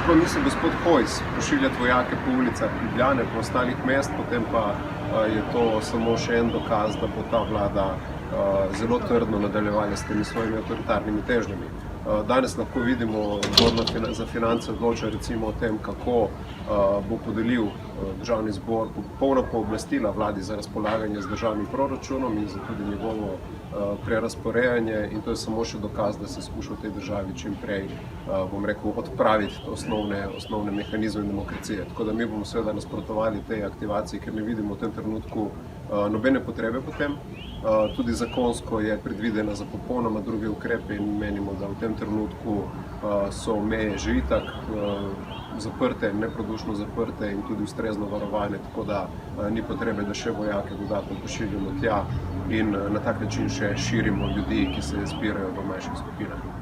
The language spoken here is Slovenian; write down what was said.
prvo misli gospod Hojs pošiljati vojake po ulicah Ljubljane, po ostalih mest, potem pa je to samo še en dokaz, da bo ta vlada zelo trdno nadaljevala s temi svojimi avtoritarnimi težnjami. Danes lahko vidimo, odbor za finance odloča recimo o tem, kako bo podelil državni zbor polna pooblastila vladi za razpolaganje z državnim proračunom in za tudi njegovo prerazporejanje, in to je samo še dokaz, da se skuša v tej državi čim prej, bom rekel, odpraviti osnovne mehanizme demokracije. Tako da mi bomo seveda nasprotovali tej aktivaciji, ker ne vidimo v tem trenutku nobene potrebe po tem. Tudi zakonsko je predvidena za popolnoma druge ukrepe in menimo, da v tem trenutku so meje že itak zaprte, neprodušno zaprte in tudi ustrezno varovane, tako da ni potrebe, da še vojake dodatno pošiljamo tja in na tak način še širimo ljudi, ki se zbirajo v manjših skupinah.